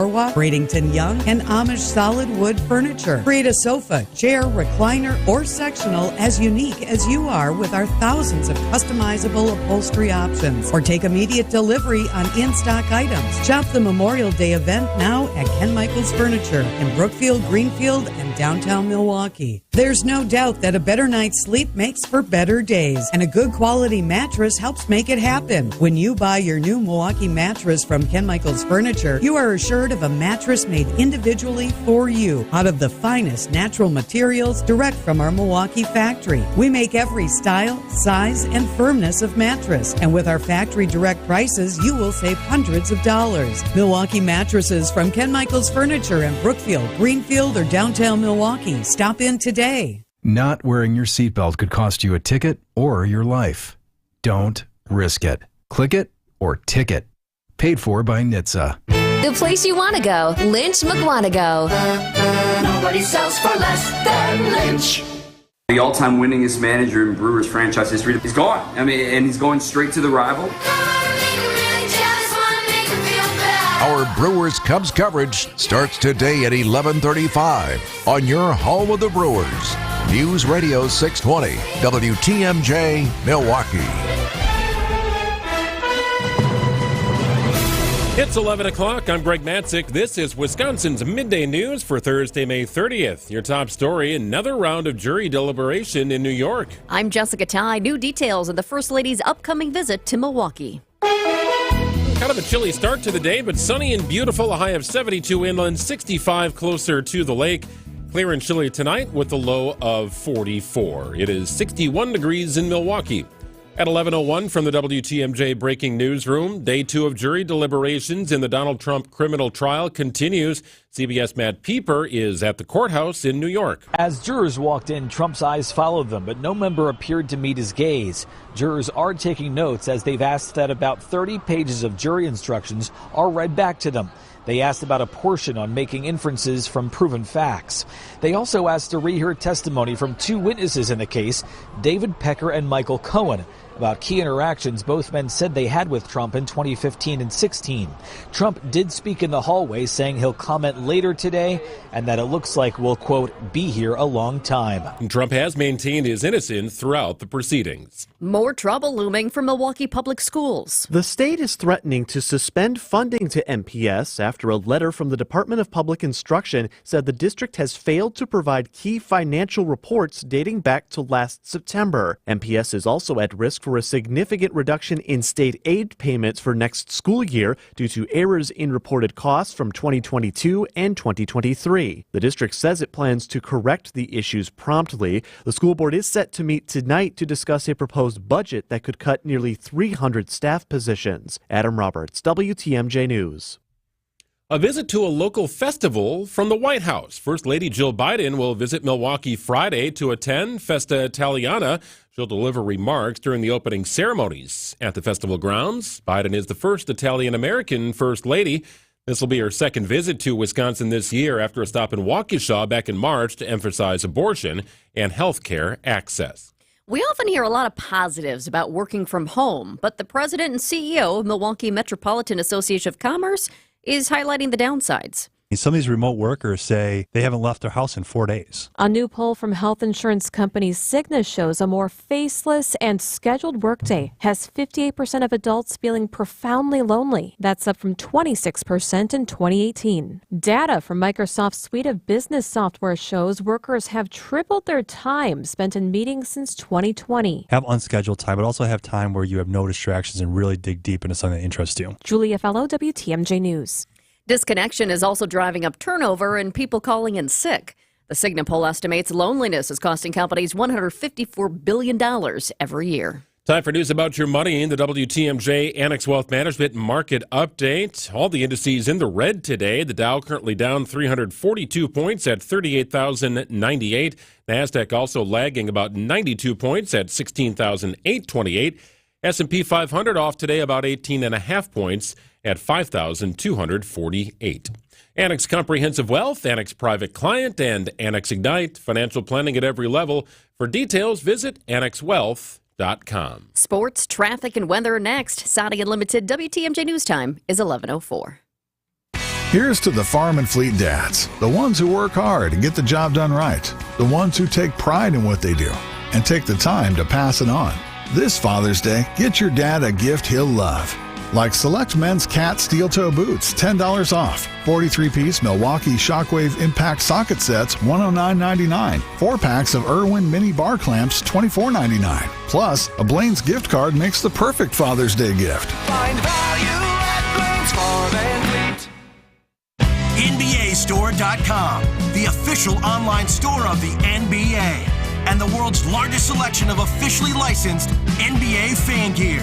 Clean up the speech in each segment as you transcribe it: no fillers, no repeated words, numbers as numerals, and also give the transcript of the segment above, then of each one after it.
Bradenton Young and Amish solid wood furniture. Create a sofa, chair, recliner, or sectional as unique as you are with our thousands of customizable upholstery options. Or take immediate delivery on in-stock items. Shop the Memorial Day event now at Ken Michaels Furniture in Brookfield, Greenfield, and downtown Milwaukee. There's no doubt that a better night's sleep makes for better days, and a good quality mattress helps make it happen. When you buy your new Milwaukee mattress from Ken Michaels Furniture, you are assured of a mattress made individually for you out of the finest natural materials direct from our Milwaukee factory. We make every style, size, and firmness of mattress, and with our factory direct prices, you will save hundreds of dollars. Milwaukee mattresses from Ken Michaels Furniture in Brookfield, Greenfield, or downtown Milwaukee. Stop in today. Not wearing your seatbelt could cost you a ticket or your life. Don't risk it. Click it or ticket. Paid for by NHTSA. The place you want to go, Lynch McWanago. Nobody sells for less than Lynch. The all-time winningest manager in Brewers franchise history. He's gone. And he's going straight to the rival. Our Brewers Cubs coverage starts today at 11:35 on your home of the Brewers. News Radio 620, WTMJ, Milwaukee. It's 11 o'clock. I'm Greg Matzik. This is Wisconsin's Midday News for Thursday, May 30th. Your top story, another round of jury deliberation in New York. I'm Jessica Ty. New details of the First Lady's upcoming visit to Milwaukee. Kind of a chilly start to the day, but sunny and beautiful. A high of 72 inland, 65 closer to the lake. Clear and chilly tonight with a low of 44. It is 61 degrees in Milwaukee. At 11:01 from the WTMJ Breaking Newsroom, day 2 of jury deliberations in the Donald Trump criminal trial continues. CBS Matt Pieper is at the courthouse in New York. As jurors walked in, Trump's eyes followed them, but no member appeared to meet his gaze. Jurors are taking notes as they've asked that about 30 pages of jury instructions are read back to them. They asked about a portion on making inferences from proven facts. They also asked to rehear testimony from 2 witnesses in the case, David Pecker and Michael Cohen, about key interactions both men said they had with Trump in 2015 and 16. Trump did speak in the hallway, saying he'll comment later today and that it looks like we'll, quote, be here a long time. Trump has maintained his innocence throughout the proceedings. More trouble looming for Milwaukee public schools. The state is threatening to suspend funding to MPS after a letter from the Department of Public Instruction said the district has failed to provide key financial reports dating back to last September. MPS is also at risk for a significant reduction in state aid payments for next school year due to errors in reported costs from 2022 and 2023. The district says it plans to correct the issues promptly. The school board is set to meet tonight to discuss a proposed budget that could cut nearly 300 staff positions. Adam Roberts, WTMJ News. A visit to a local festival from the White House. First Lady Jill Biden will visit Milwaukee Friday to attend Festa Italiana. She'll deliver remarks during the opening ceremonies at the festival grounds. Biden is the first Italian-American First Lady. This will be her second visit to Wisconsin this year after a stop in Waukesha back in March to emphasize abortion and health care access. We often hear a lot of positives about working from home, but the president and CEO of Milwaukee Metropolitan Association of Commerce is highlighting the downsides. Some of these remote workers say they haven't left their house in 4 days. A new poll from health insurance company Cigna shows a more faceless and scheduled workday has 58% of adults feeling profoundly lonely. That's up from 26% in 2018. Data from Microsoft's suite of business software shows workers have tripled their time spent in meetings since 2020. Have unscheduled time, but also have time where you have no distractions and really dig deep into something that interests you. Julia Fellow, WTMJ News. Disconnection is also driving up turnover and people calling in sick. The Cigna poll estimates loneliness is costing companies $154 billion every year. Time for news about your money in the WTMJ Annex Wealth Management Market Update. All the indices in the red today. The Dow currently down 342 points at 38,098. NASDAQ also lagging about 92 points at 16,828. S&P 500 off today about 18.5 points at 5,248. Annex Comprehensive Wealth, Annex Private Client, and Annex Ignite. Financial planning at every level. For details, visit annexwealth.com. Sports, traffic, and weather next. Saudi Unlimited WTMJ News Time is 11:04. Here's to the farm and fleet dads, the ones who work hard and get the job done right, the ones who take pride in what they do and take the time to pass it on. This Father's Day, get your dad a gift he'll love. Like select men's cat steel toe boots, $10 off. 43-piece Milwaukee Shockwave Impact socket sets, $109.99. 4-packs of Irwin mini bar clamps, $24.99. Plus, a Blaine's gift card makes the perfect Father's Day gift. Find value at Blaine's Farm and Fleet. NBAstore.com, the official online store of the NBA, and the world's largest selection of officially licensed NBA fan gear.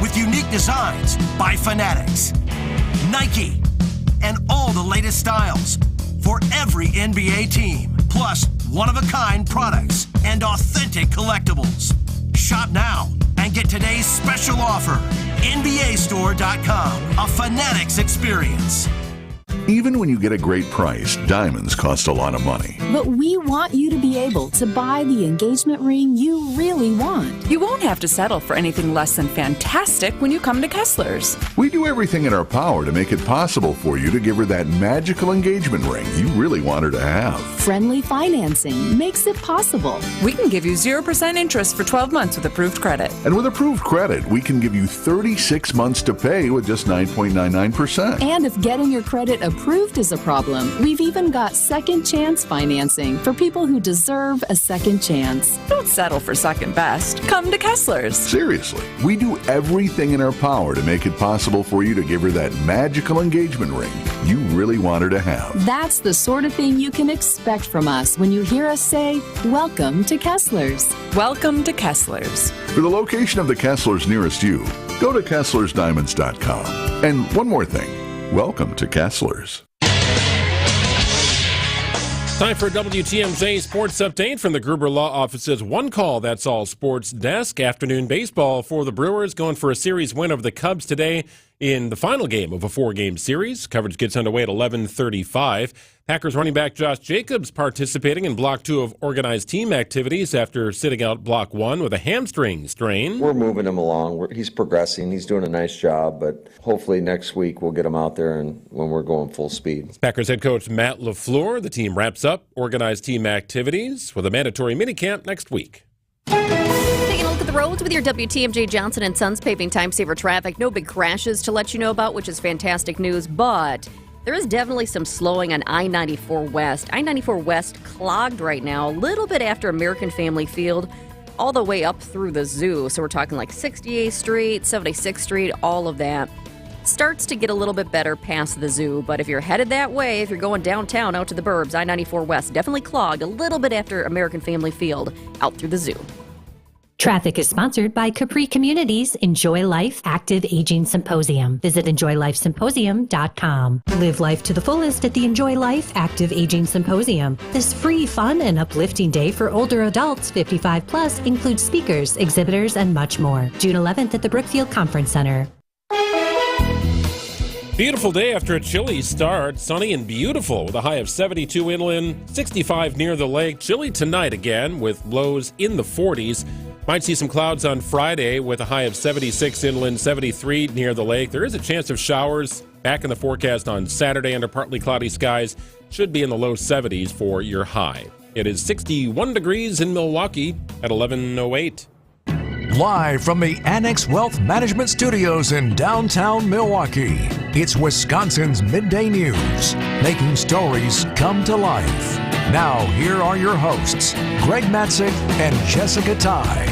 With unique designs by Fanatics, Nike, and all the latest styles for every NBA team, plus one-of-a-kind products and authentic collectibles. Shop now and get today's special offer. NBAstore.com, a Fanatics experience. Even when you get a great price, diamonds cost a lot of money. But we want you to be able to buy the engagement ring you really want. You won't have to settle for anything less than fantastic when you come to Kessler's. We do everything in our power to make it possible for you to give her that magical engagement ring you really want her to have. Friendly financing makes it possible. We can give you 0% interest for 12 months with approved credit. And with approved credit, we can give you 36 months to pay with just 9.99%. And if getting your credit approved is a problem, we've even got second chance financing for people who deserve a second chance. Don't settle for second best. Come to Kessler's. Seriously, we do everything in our power to make it possible for you to give her that magical engagement ring you really want her to have. That's the sort of thing you can expect from us when you hear us say, "Welcome to Kessler's." Welcome to Kessler's. For the location of the Kessler's nearest you, go to KesslersDiamonds.com. And one more thing. Welcome to Kessler's. Time for a WTMJ Sports Update from the Gruber Law Office's One Call, That's All Sports Desk. Afternoon baseball for the Brewers, going for a series win over the Cubs today in the final game of a 4-game series. Coverage gets underway at 11:35. Packers running back Josh Jacobs participating in Block 2 of organized team activities after sitting out Block 1 with a hamstring strain. We're moving him along. He's progressing. He's doing a nice job, but hopefully next week we'll get him out there and when we're going full speed. Packers head coach Matt LaFleur. The team wraps up organized team activities with a mandatory minicamp next week. Taking a look at the roads with your WTMJ Johnson & Sons paving time saver traffic. No big crashes to let you know about, which is fantastic news, but there is definitely some slowing on I-94 West. I-94 West clogged right now, a little bit after American Family Field, all the way up through the zoo. So we're talking like 68th Street, 76th Street, all of that. Starts to get a little bit better past the zoo, but if you're headed that way, if you're going downtown out to the burbs, I-94 West definitely clogged a little bit after American Family Field out through the zoo. Traffic is sponsored by Capri Community's Enjoy Life Active Aging Symposium. Visit EnjoyLifeSymposium.com. Live life to the fullest at the Enjoy Life Active Aging Symposium. This free, fun, and uplifting day for older adults 55 plus includes speakers, exhibitors, and much more. June 11th at the Brookfield Conference Center. Beautiful day after a chilly start. Sunny and beautiful with a high of 72 inland, 65 near the lake. Chilly tonight again with lows in the 40s. Might see some clouds on Friday with a high of 76 inland, 73 near the lake. There is a chance of showers back in the forecast on Saturday under partly cloudy skies. Should be in the low 70s for your high. It is 61 degrees in Milwaukee at 11:08. Live from the Annex Wealth Management Studios in downtown Milwaukee, it's Wisconsin's Midday News, making stories come to life. Now, here are your hosts, Greg Matzik and Jessica Ty.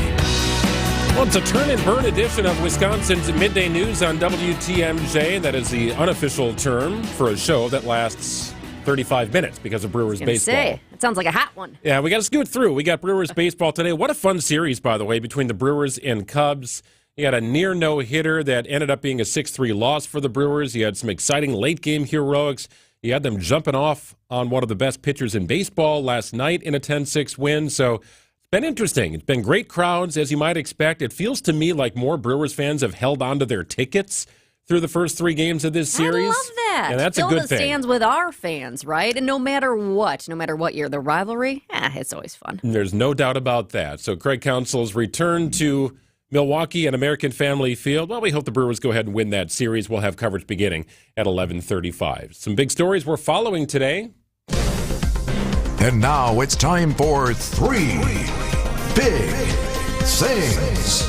Well, it's a turn and burn edition of Wisconsin's Midday News on WTMJ. That is the unofficial term for a show that lasts 35 minutes because of Brewers baseball. It sounds like a hot one. Yeah, we got to scoot through. We got Brewers baseball today. What a fun series, by the way, between the Brewers and Cubs. You had a near no-hitter that ended up being a 6-3 loss for the Brewers. You had some exciting late-game heroics. You had them jumping off on one of the best pitchers in baseball last night in a 10-6 win. So it's been interesting. It's been great crowds, as you might expect. It feels to me like more Brewers fans have held onto their tickets through the first 3 games of this series. I love that. And that's Fill a good the thing. stands with our fans, right? And no matter what year, the rivalry, it's always fun. There's no doubt about that. So Craig Counsell's return to Milwaukee and American Family Field. Well, we hope the Brewers go ahead and win that series. We'll have coverage beginning at 11:35. Some big stories we're following today. And now it's time for 3 Big Things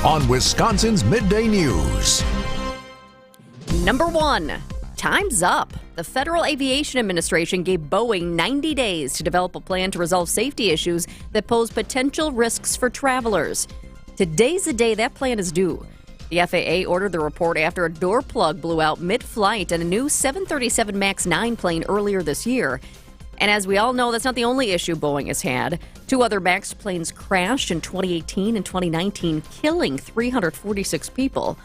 on Wisconsin's Midday News. Number 1, time's up. The Federal Aviation Administration gave Boeing 90 days to develop a plan to resolve safety issues that pose potential risks for travelers. Today's the day that plan is due. The FAA ordered the report after a door plug blew out mid-flight in a new 737 MAX 9 plane earlier this year. And as we all know, that's not the only issue Boeing has had. 2 other MAX planes crashed in 2018 and 2019, killing 346 people.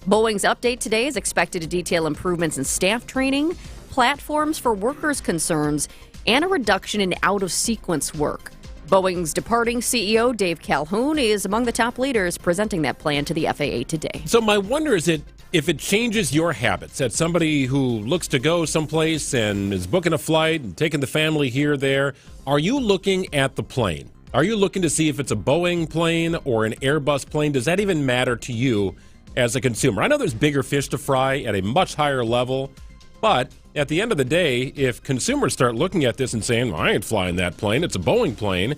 Boeing's update today is expected to detail improvements in staff training, platforms for workers' concerns, and a reduction in out-of-sequence work. Boeing's departing CEO, Dave Calhoun, is among the top leaders presenting that plan to the FAA today. So my wonder is if it changes your habits, as somebody who looks to go someplace and is booking a flight and taking the family here, there, are you looking at the plane? Are you looking to see if it's a Boeing plane or an Airbus plane? Does that even matter to you as a consumer? I know there's bigger fish to fry at a much higher level, but at the end of the day, if consumers start looking at this and saying, well, I ain't flying that plane, it's a Boeing plane,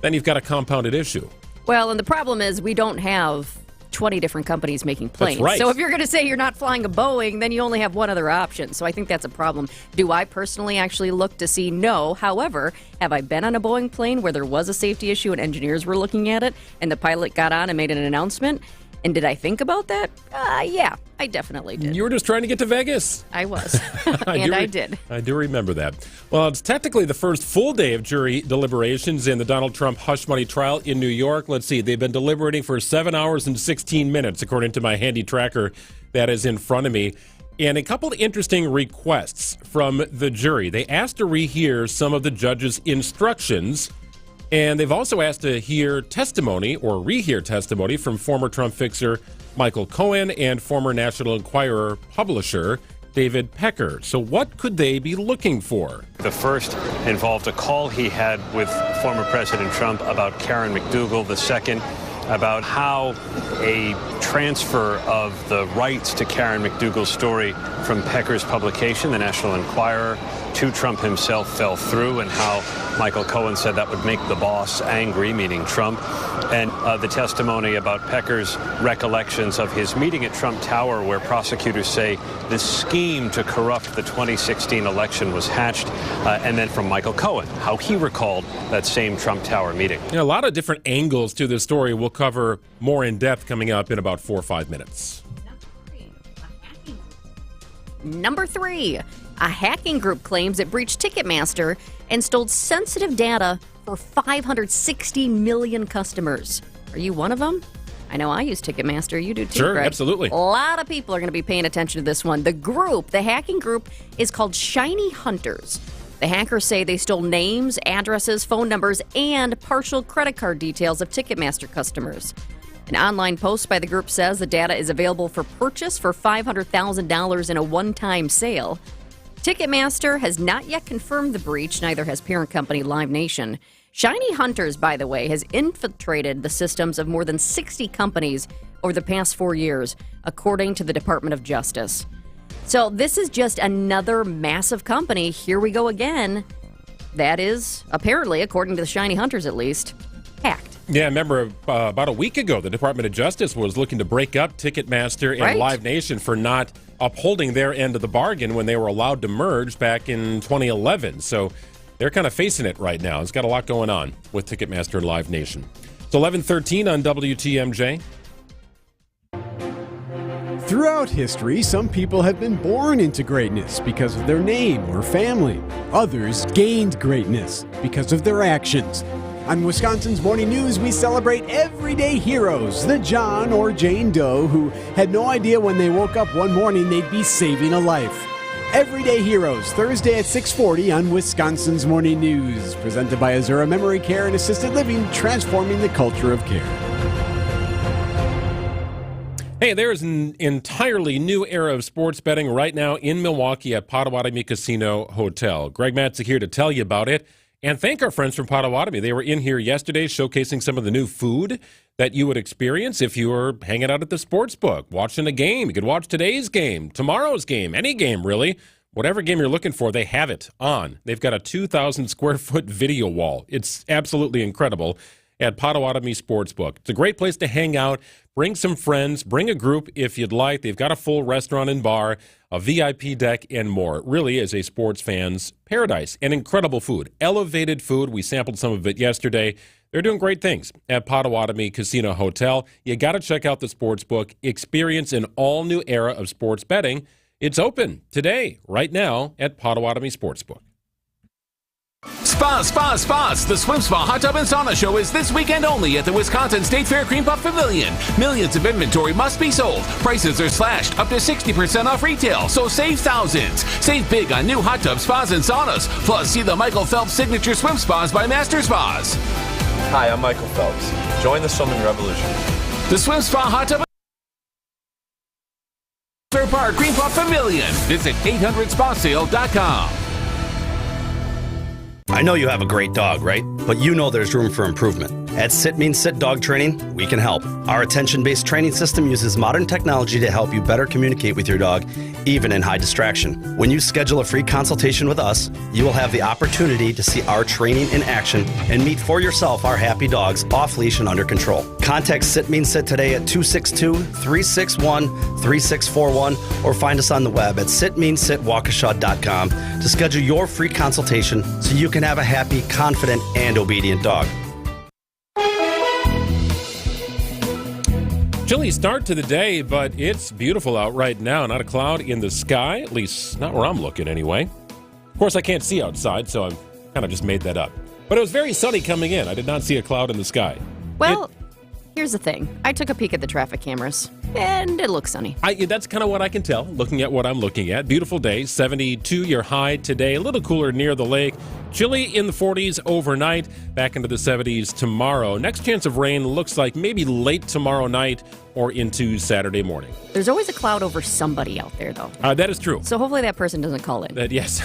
then you've got a compounded issue. Well, and the problem is we don't have 20 different companies making planes. That's right. So if you're going to say you're not flying a Boeing, then you only have one other option. So I think that's a problem. Do I personally actually look to see? No. However, have I been on a Boeing plane where there was a safety issue and engineers were looking at it and the pilot got on and made an announcement? And did I think about that? Yeah, I definitely did. You were just trying to get to Vegas. I was. I did. I do remember that. Well, it's technically the first full day of jury deliberations in the Donald Trump hush money trial in New York. Let's see. They've been deliberating for 7 hours and 16 minutes, according to my handy tracker that is in front of me. And a couple of interesting requests from the jury. They asked to rehear some of the judge's instructions. And they've also asked to hear testimony or rehear testimony from former Trump fixer Michael Cohen and former National Enquirer publisher David Pecker. So what could they be looking for? The first involved a call he had with former President Trump about Karen McDougal. The second about how a transfer of the rights to Karen McDougal's story from Pecker's publication, the National Enquirer, to Trump himself fell through, and how Michael Cohen said that would make the boss angry, meaning Trump, and the testimony about Pecker's recollections of his meeting at Trump Tower, where prosecutors say the scheme to corrupt the 2016 election was hatched, and then from Michael Cohen, how he recalled that same Trump Tower meeting. A lot of different angles to this story. We'll cover more in depth coming up in about 4 or 5 minutes. Number 3, a hacking group claims it breached Ticketmaster and stole sensitive data for 560 million customers. Are you one of them? I know I use Ticketmaster. You do too, Sure, Greg. absolutely. A lot of people are going to be paying attention to this one. The hacking group is called Shiny Hunters. The hackers say they stole names, addresses, phone numbers, and partial credit card details of Ticketmaster customers. An online post by the group says the data is available for purchase for $500,000 in a one-time sale. Ticketmaster has not yet confirmed the breach, neither has parent company Live Nation. Shiny Hunters, by the way, has infiltrated the systems of more than 60 companies over the past 4 years, according to the Department of Justice. So this is just another massive company. Here we go again. That is, apparently, according to the Shiny Hunters at least, hacked. Yeah, I remember about a week ago, the Department of Justice was looking to break up Ticketmaster and Live Nation for not upholding their end of the bargain when they were allowed to merge back in 2011. So they're kind of facing it right now. It's got a lot going on with Ticketmaster and Live Nation. It's 11:13 on WTMJ. Throughout history, some people have been born into greatness because of their name or family. Others gained greatness because of their actions. On Wisconsin's Morning News, we celebrate everyday heroes, the John or Jane Doe who had no idea when they woke up one morning they'd be saving a life. Everyday Heroes, Thursday at 6:40 on Wisconsin's Morning News. Presented by Azura Memory Care and Assisted Living, transforming the culture of care. Hey, there's an entirely new era of sports betting right now in Milwaukee at Potawatomi Casino Hotel. Greg Matzik here to tell you about it. and thank our friends from Potawatomi. They were in here yesterday showcasing some of the new food that you would experience if you were hanging out at the sports book, watching a game. You could watch today's game, tomorrow's game, any game, really. Whatever game you're looking for, they have it on. They've got a 2,000 square foot video wall. It's absolutely incredible at Potawatomi Sportsbook. It's a great place to hang out, bring some friends, bring a group if you'd like. They've got a full restaurant and bar, a VIP deck, and more. It really is a sports fan's paradise and incredible food. Elevated food. We sampled some of it yesterday. They're doing great things at Potawatomi Casino Hotel. You got to check out the Sportsbook. Experience an all-new era of sports betting. It's open today, right now, at Potawatomi Sportsbook. Spas. The Swim Spa Hot Tub and Sauna Show is this weekend only at the Wisconsin State Fair Cream Puff Pavilion. Millions of inventory must be sold. Prices are slashed up to 60% off retail, so save thousands. Save big on new hot tub spas and saunas. Plus, see the Michael Phelps Signature Swim Spas by Master Spas. Hi, I'm Michael Phelps. Join the swimming revolution. The Swim Spa Hot Tub Fair Park Cream Puff Pavilion. Visit 800spasale.com. I know you have a great dog, right? But you know there's room for improvement. At Sit Means Sit Dog Training, we can help. Our attention-based training system uses modern technology to help you better communicate with your dog, even in high distraction. When you schedule a free consultation with us, you will have the opportunity to see our training in action and meet for yourself our happy dogs off leash and under control. Contact Sit Means Sit today at 262-361-3641 or find us on the web at sitmeansitwaukesha.com to schedule your free consultation so you can have a happy, confident, and obedient dog. Chilly start to the day, but it's beautiful out right now. Not a cloud in the sky, at least not where I'm looking anyway. Of course, I can't see outside, so I've kind of just made that up. But it was very sunny coming in. I did not see a cloud in the sky. Well, here's the thing. I took a peek at the traffic cameras, and it looks sunny. That's kind of what I can tell, looking at what I'm looking at. Beautiful day, 72 your high today. A little cooler near the lake. Chilly in the 40s overnight, back into the 70s tomorrow. Next chance of rain looks like maybe late tomorrow night or into Saturday morning. There's always a cloud over somebody out there, though. That is true. So hopefully that person doesn't call in. Yes.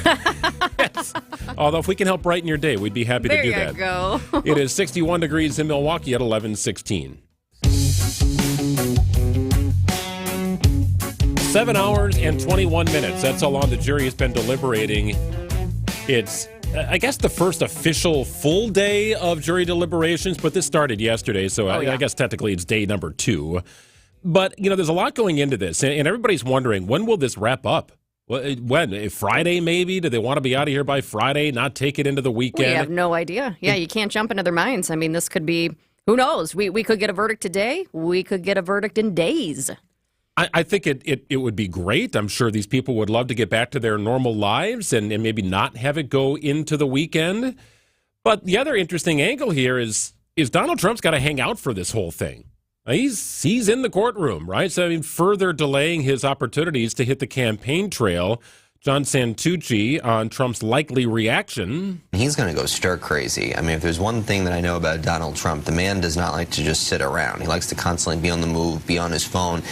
Yes. Although if we can help brighten your day, we'd be happy to do that. There you go. It is 61 degrees in Milwaukee at 11:16. 7 hours and 21 minutes. That's how long the jury has been deliberating. It's, I guess, the first official full day of jury deliberations, but this started yesterday, so I guess technically it's day number 2. But, there's a lot going into this, and everybody's wondering, when will this wrap up? When? Friday, maybe? Do they want to be out of here by Friday, not take it into the weekend? We have no idea. Yeah, you can't jump into their minds. I mean, this could be, who knows? We could get a verdict today. We could get a verdict in days. I think it would be great. I'm sure these people would love to get back to their normal lives and maybe not have it go into the weekend. But the other interesting angle here is Donald Trump's got to hang out for this whole thing. He's in the courtroom, right? So, further delaying his opportunities to hit the campaign trail. John Santucci on Trump's likely reaction. He's going to go stir crazy. If there's one thing that I know about Donald Trump, the man does not like to just sit around. He likes to constantly be on the move, be on his phone.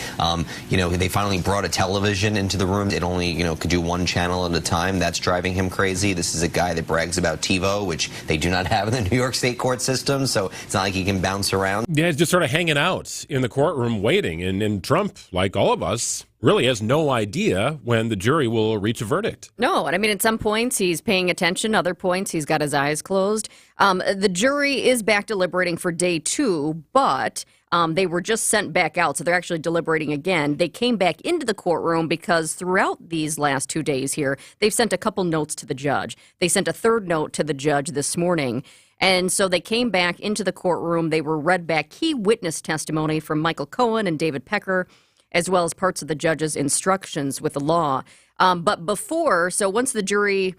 They finally brought a television into the room. It only, could do one channel at a time. That's driving him crazy. This is a guy that brags about TiVo, which they do not have in the New York State court system, so it's not like he can bounce around. Yeah, he's just sort of hanging out in the courtroom waiting. And Trump, like all of us, really has no idea when the jury will reach a verdict. No, and at some points he's paying attention, other points he's got his eyes closed. The jury is back deliberating for day 2, but they were just sent back out, so they're actually deliberating again. They came back into the courtroom because throughout these last 2 days here, they've sent a couple notes to the judge. They sent a third note to the judge this morning. And so they came back into the courtroom. They were read back key witness testimony from Michael Cohen and David Pecker, as well as parts of the judge's instructions with the law. But once the jury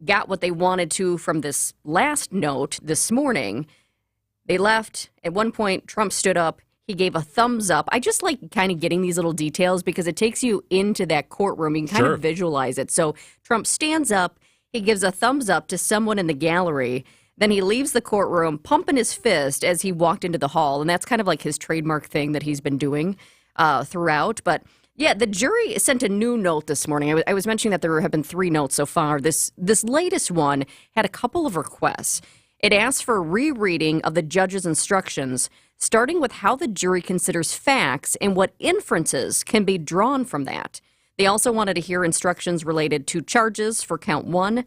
got what they wanted to from this last note this morning, they left. At one point, Trump stood up. He gave a thumbs up. I just like kind of getting these little details because it takes you into that courtroom. You can kind of visualize it. So Trump stands up. He gives a thumbs up to someone in the gallery. Then he leaves the courtroom, pumping his fist as he walked into the hall. And that's kind of like his trademark thing that he's been doing throughout. But Yeah, the jury sent a new note this morning. I was mentioning that there have been 3 notes so far. This latest one had a couple of requests. It asked for a rereading of the judge's instructions, starting with how the jury considers facts and what inferences can be drawn from that. They also wanted to hear instructions related to charges for count 1,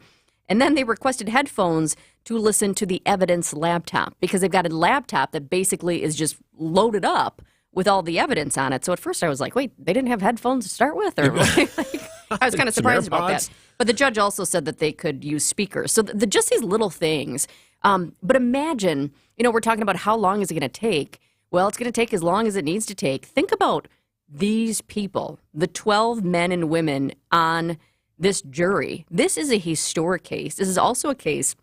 and then they requested headphones to listen to the evidence laptop, because they've got a laptop that basically is just loaded up with all the evidence on it. So at first I was like, wait, they didn't have headphones to start with? Or I was kind of surprised about that. But the judge also said that they could use speakers. So just these little things. But imagine, we're talking about how long is it going to take? Well, it's going to take as long as it needs to take. Think about these people, the 12 men and women on this jury. This is a historic case. This is also a case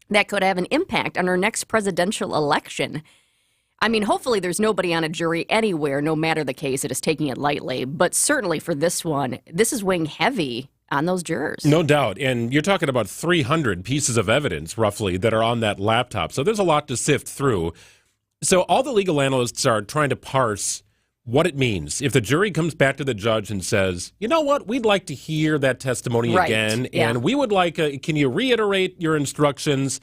that could have an impact on our next presidential election. I mean, hopefully there's nobody on a jury anywhere, no matter the case, that is taking it lightly. But certainly for this one, this is weighing heavy on those jurors. No doubt. And you're talking about 300 pieces of evidence, roughly, that are on that laptop. So there's a lot to sift through. So all the legal analysts are trying to parse what it means. If the jury comes back to the judge and says, you know what, we'd like to hear that testimony again, and we would like, can you reiterate your instructions?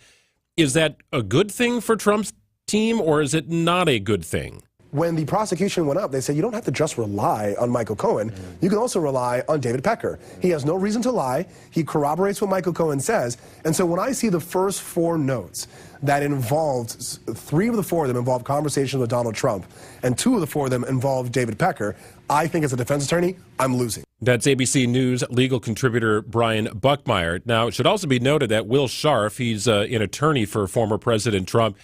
Is that a good thing for Trump's team, or is it not a good thing? When the prosecution went up, they said you don't have to just rely on Michael Cohen. You can also rely on David Pecker. He has no reason to lie. He corroborates what Michael Cohen says. And so when I see the first 4 notes that involved, 3 of the 4 of them involved conversations with Donald Trump, and 2 of the 4 of them involved David Pecker, I think as a defense attorney, I'm losing. That's ABC News legal contributor Brian Buckmeyer. Now, it should also be noted that Will Scharf, he's an attorney for former President Trump,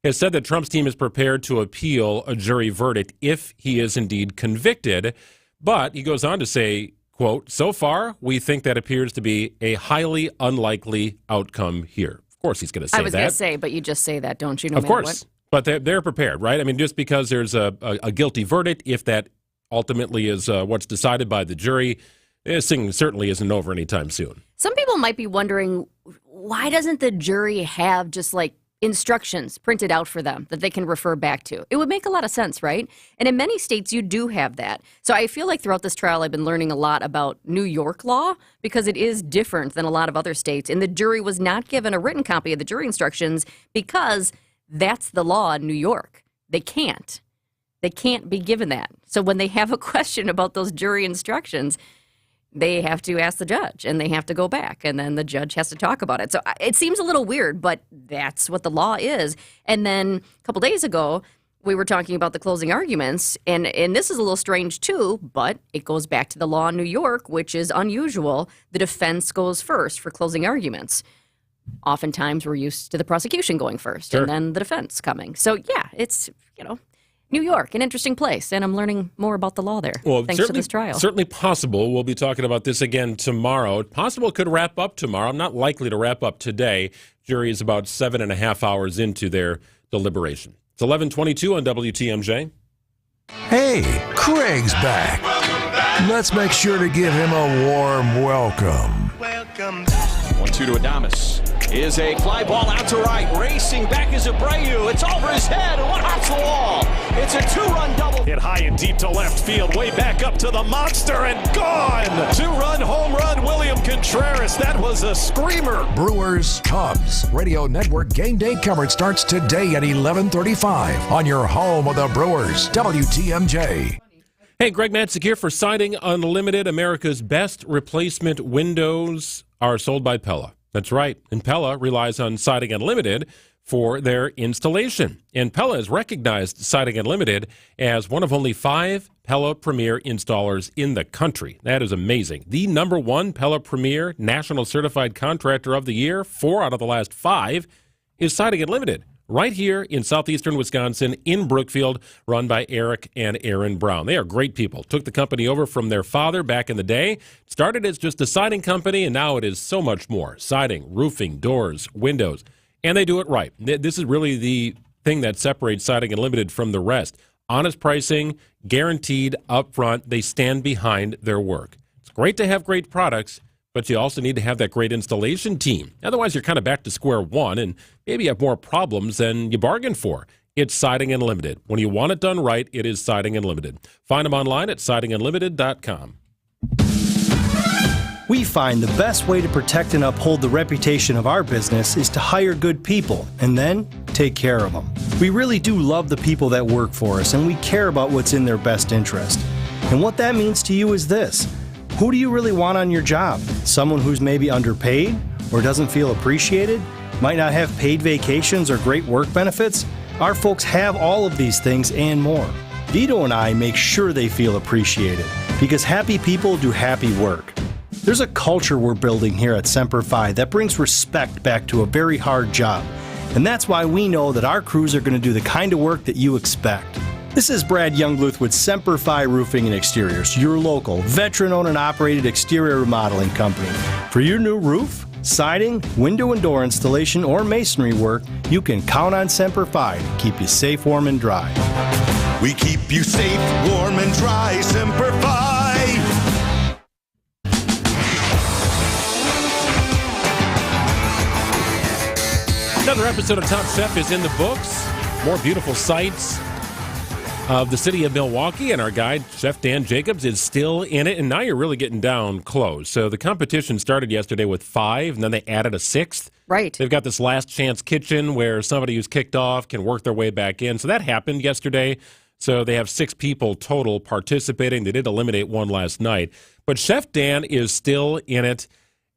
has said that Trump's team is prepared to appeal a jury verdict if he is indeed convicted. But he goes on to say, quote, so far, we think that appears to be a highly unlikely outcome here. Of course he's going to say that. I was going to say, but you just say that, don't you? No of course. What? But they're prepared, right? I mean, just because there's a guilty verdict, if that ultimately is what's decided by the jury, this thing certainly isn't over anytime soon. Some people might be wondering, why doesn't the jury have just like instructions printed out for them that they can refer back to? It would make a lot of sense, right? And in many states, you do have that. So I feel like throughout this trial, I've been learning a lot about New York law, because it is different than a lot of other states. And the jury was not given a written copy of the jury instructions because that's the law in New York. They can't be given that. So when they have a question about those jury instructions, they have to ask the judge, and they have to go back, and then the judge has to talk about it. So it seems a little weird, but that's what the law is. And then a couple days ago, we were talking about the closing arguments, and this is a little strange too, but it goes back to the law in New York, which is unusual. The defense goes first for closing arguments. Oftentimes, we're used to the prosecution going first, and then the defense coming. So yeah, it's, New York, an interesting place, and I'm learning more about the law there, thanks to this trial. Certainly possible. We'll be talking about this again tomorrow. Possible it could wrap up tomorrow. Not likely to wrap up today. Jury is about 7.5 hours into their deliberation. It's 11:22 on WTMJ. Hey, Craig's back. Let's make sure to give him a warm welcome. 1-2 to Adames. Is a fly ball out to right. Racing back is Abreu. It's over his head, and one hops the wall. It's a 2-run double. Hit high and deep to left field. Way back up to the monster and gone. 2-run home run, William Contreras. That was a screamer. Brewers, Cubs. Radio Network Game Day coverage starts today at 11:35 on your home of the Brewers, WTMJ. Hey, Greg Matzik here for Siding Unlimited. America's best replacement windows are sold by Pella. That's right. And Pella relies on Siding Unlimited for their installation. And Pella has recognized Siding Unlimited as one of only 5 Pella Premier installers in the country. That is amazing. The #1 Pella Premier National Certified Contractor of the Year, 4 out of the last 5, is Siding Unlimited, right here in southeastern Wisconsin, in Brookfield, run by Eric and Aaron Brown. They are great people. Took the company over from their father back in the day. Started as just a siding company, and now it is so much more. Siding, roofing, doors, windows. And they do it right. This is really the thing that separates Siding Unlimited from the rest. Honest pricing, guaranteed up front. They stand behind their work. It's great to have great products, but you also need to have that great installation team. Otherwise, you're kind of back to square one and maybe have more problems than you bargained for. it's Siding Unlimited. When you want it done right, it is Siding Unlimited. Find them online at sidingunlimited.com. We find the best way to protect and uphold the reputation of our business is to hire good people and then take care of them. We really do love the people that work for us, and we care about what's in their best interest. And what that means to you is this: who do you really want on your job? Someone who's maybe underpaid or doesn't feel appreciated, might not have paid vacations or great work benefits? Our folks have all of these things and more. Vito and I make sure they feel appreciated, because happy people do happy work. There's a culture we're building here at Semper Fi that brings respect back to a very hard job. And that's why we know that our crews are going to do the kind of work that you expect. This is Brad Youngluth with Semper Fi Roofing and Exteriors, your local, veteran-owned and operated exterior remodeling company. For your new roof, siding, window and door installation, or masonry work, you can count on Semper Fi to keep you safe, warm, and dry. We keep you safe, warm, and dry, Semper Fi. Another episode of Top Chef is in the books. More beautiful sights of the city of Milwaukee, and our guide, Chef Dan Jacobs, is still in it, and now you're really getting down close. So the competition started yesterday with 5, and then they added a 6th. Right. They've got this last chance kitchen where somebody who's kicked off can work their way back in. So that happened yesterday. So they have 6 people total participating. They did eliminate 1 last night. But Chef Dan is still in it,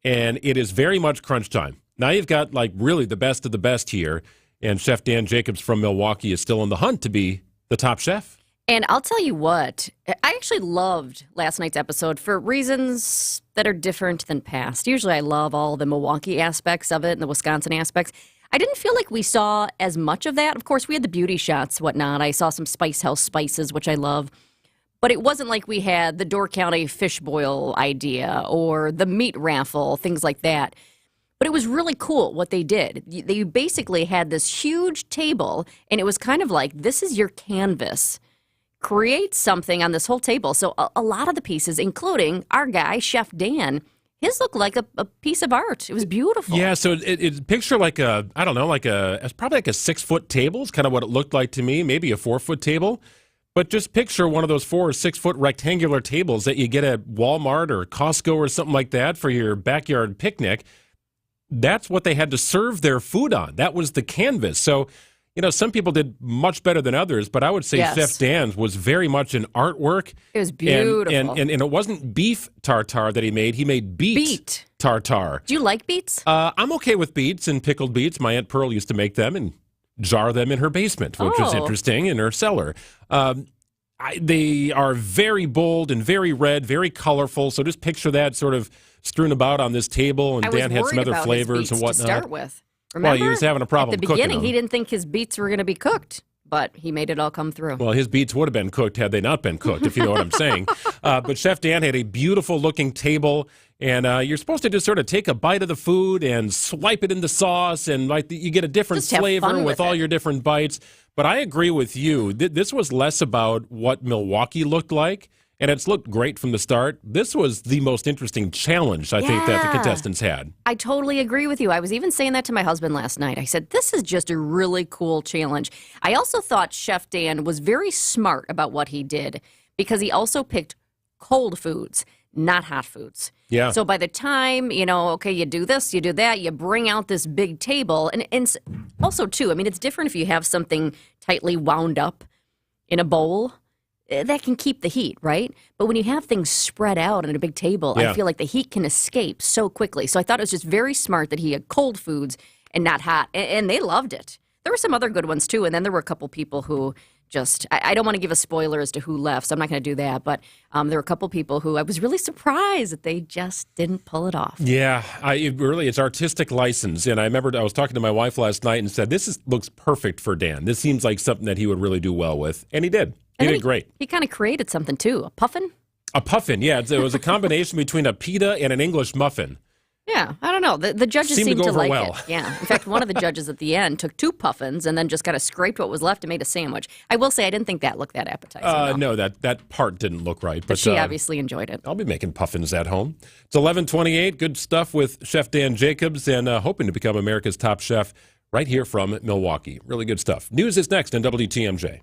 and it is very much crunch time. Now you've got, like, really the best of the best here, and Chef Dan Jacobs from Milwaukee is still in the hunt to be the top chef. And I'll tell you what, I actually loved last night's episode for reasons that are different than past. Usually I love all the Milwaukee aspects of it and the Wisconsin aspects. I didn't feel like we saw as much of that. Of course, we had the beauty shots, whatnot. I saw some Spice House spices, which I love. But it wasn't like we had the Door County fish boil idea or the meat raffle, things like that. But it was really cool what they did. They basically had this huge table, and it was kind of like, this is your canvas. Create something on this whole table. So a lot of the pieces, including our guy, Chef Dan, his looked like a piece of art. It was beautiful. Yeah, so it picture like a, I don't know, it's probably like a 6-foot table is kind of what it looked like to me, maybe a 4-foot table. But just picture one of those 4 or 6-foot rectangular tables that you get at Walmart or Costco or something like that for your backyard picnic. That's what they had to serve their food on. That was the canvas. So, you know, some people did much better than others, but I would say Chef Dan's was very much an artwork. It was beautiful. And it wasn't beef tartare that he made. He made beet tartare. Do you like beets? I'm okay with beets and pickled beets. My Aunt Pearl used to make them and jar them in her basement, which was interesting, in her cellar. They are very bold and very red, very colorful. So just picture that sort of strewn about on this table, and Dan had some other flavors and whatnot. To start with, remember, well, he was having a problem at the cooking beginning. them. He didn't think his beets were going to be cooked, but he made it all come through. Well, his beets would have been cooked had they not been cooked, if you know what I'm saying. But Chef Dan had a beautiful looking table, and you're supposed to just sort of take a bite of the food and swipe it in the sauce, and like you get a different flavor with all your different bites. But I agree with you. This was less about what Milwaukee looked like. And it's looked great from the start. This was the most interesting challenge, I think, that the contestants had. I totally agree with you. I was even saying that to my husband last night. I said, this is just a really cool challenge. I also thought Chef Dan was very smart about what he did, because he also picked cold foods, not hot foods. Yeah. So by the time, you know, okay, you do this, you do that, you bring out this big table. And also, too, I mean, it's different if you have something tightly wound up in a bowl. That can keep the heat, right? But when you have things spread out on a big table, I feel like the heat can escape so quickly. So I thought it was just very smart that he had cold foods and not hot. And they loved it. There were some other good ones, too. And then there were a couple people who just, I don't want to give a spoiler as to who left, so I'm not going to do that. But there were a couple people who I was really surprised that they just didn't pull it off. Yeah, it's artistic license. And I remember I was talking to my wife last night and said, looks perfect for Dan. This seems like something that he would really do well with. And he did. He did great. He kind of created something, too. A puffin? A puffin, yeah. It was a combination between a pita and an English muffin. Yeah, I don't know. The judges seemed to like it. Yeah. In fact, one of the judges at the end took 2 puffins and then just kind of scraped what was left and made a sandwich. I will say I didn't think that looked that appetizing. No, that part didn't look right. But she obviously enjoyed it. I'll be making puffins at home. It's 11:28. Good stuff with Chef Dan Jacobs, and hoping to become America's top chef right here from Milwaukee. Really good stuff. News is next on WTMJ.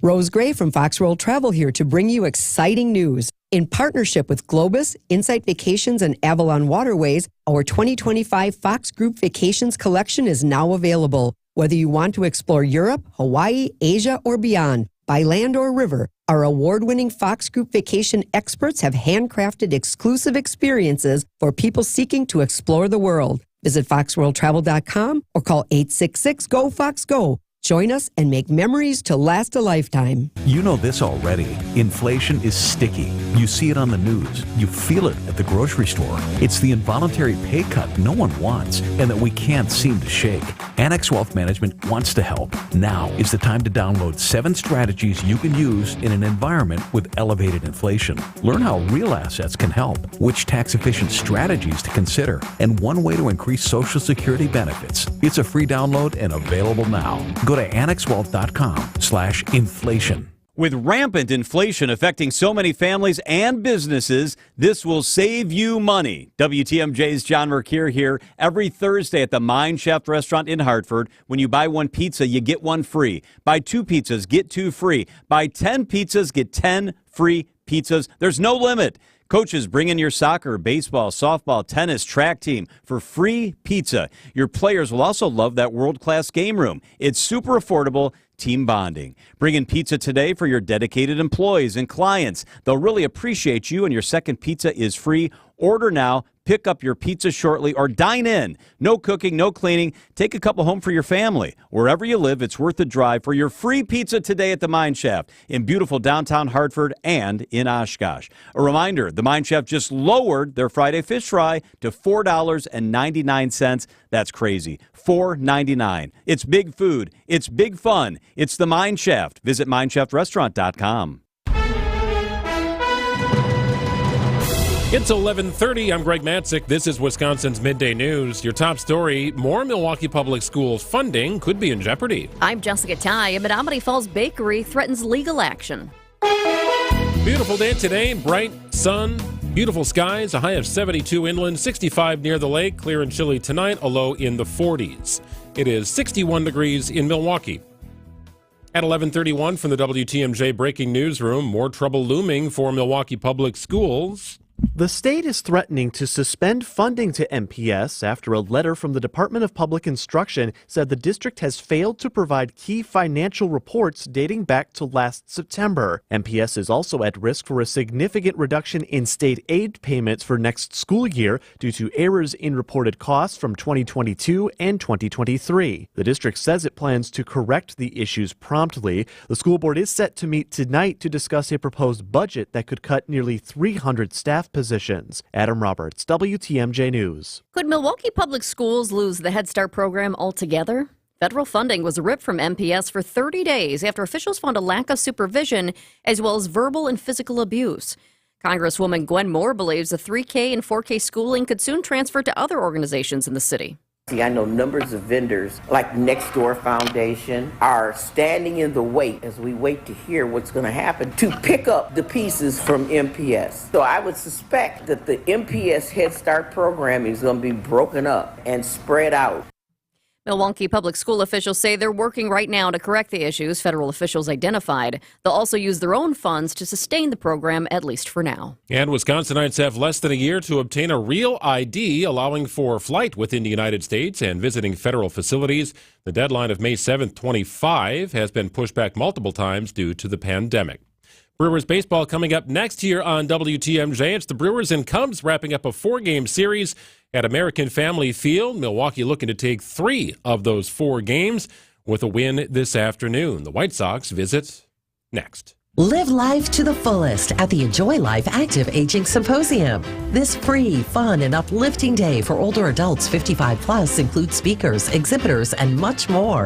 Rose Gray from Fox World Travel here to bring you exciting news. In partnership with Globus, Insight Vacations, and Avalon Waterways, our 2025 Fox Group Vacations collection is now available. Whether you want to explore Europe, Hawaii, Asia, or beyond, by land or river, our award-winning Fox Group Vacation experts have handcrafted exclusive experiences for people seeking to explore the world. Visit foxworldtravel.com or call 866-GO-FOX-GO. Join us and make memories to last a lifetime. You know this already. Inflation is sticky. You see it on the news. You feel it at the grocery store. It's the involuntary pay cut no one wants and that we can't seem to shake. Annex Wealth Management wants to help. Now is the time to download 7 strategies you can use in an environment with elevated inflation. Learn how real assets can help, which tax-efficient strategies to consider, and one way to increase Social Security benefits. It's a free download and available now. Go to annexwealth.com/inflation. With rampant inflation affecting so many families and businesses, this will save you money. WTMJ's John Mercure here every Thursday at the Mine Shaft restaurant in Hartford. When you buy 1 pizza, you get 1 free. Buy 2 pizzas, get 2 free. Buy 10 pizzas, get 10 free pizzas. There's no limit. Coaches, bring in your soccer, baseball, softball, tennis, track team for free pizza. Your players will also love that world-class game room. It's super affordable, team bonding. Bring in pizza today for your dedicated employees and clients. They'll really appreciate you, and your second pizza is free. Order now, pick up your pizza shortly, or dine in. No cooking, no cleaning. Take a couple home for your family. Wherever you live, it's worth the drive for your free pizza today at the Mine Shaft in beautiful downtown Hartford and in Oshkosh. A reminder, the Mine Shaft just lowered their Friday fish fry to $4.99. That's crazy. $4.99. It's big food. It's big fun. It's the Mine Shaft. Visit mineshaftrestaurant.com. It's 11:30. I'm Greg Matzik. This is Wisconsin's Midday News. Your top story, more Milwaukee Public Schools funding could be in jeopardy. I'm Jessica Ty. A Menominee Falls bakery threatens legal action. Beautiful day today. Bright sun, beautiful skies, a high of 72 inland, 65 near the lake. Clear and chilly tonight, a low in the 40s. It is 61 degrees in Milwaukee. At 11:31 from the WTMJ Breaking Newsroom, more trouble looming for Milwaukee Public Schools. The state is threatening to suspend funding to MPS after a letter from the Department of Public Instruction said the district has failed to provide key financial reports dating back to last September. MPS is also at risk for a significant reduction in state aid payments for next school year due to errors in reported costs from 2022 and 2023. The district says it plans to correct the issues promptly. The school board is set to meet tonight to discuss a proposed budget that could cut nearly 300 staff positions. Adam Roberts, WTMJ News. Could Milwaukee Public Schools lose the Head Start program altogether? Federal funding was ripped from MPS for 30 days after officials found a lack of supervision as well as verbal and physical abuse. Congresswoman Gwen Moore believes the 3K and 4K schooling could soon transfer to other organizations in the city. I know numbers of vendors like Next Door Foundation are standing in the wait as we wait to hear what's going to happen to pick up the pieces from MPS. So I would suspect that the MPS Head Start program is going to be broken up and spread out. Milwaukee Public School officials say they're working right now to correct the issues federal officials identified. They'll also use their own funds to sustain the program, at least for now. And Wisconsinites have less than a year to obtain a real ID, allowing for flight within the United States and visiting federal facilities. The deadline of May 7th, 25 has been pushed back multiple times due to the pandemic. Brewers baseball coming up next year on WTMJ. It's the Brewers and Cubs wrapping up a 4-game series at American Family Field. Milwaukee looking to take 3 of those 4 games with a win this afternoon. The White Sox visit next. Live life to the fullest at the Enjoy Life Active Aging Symposium. This free, fun, and uplifting day for older adults 55 plus includes speakers, exhibitors, and much more.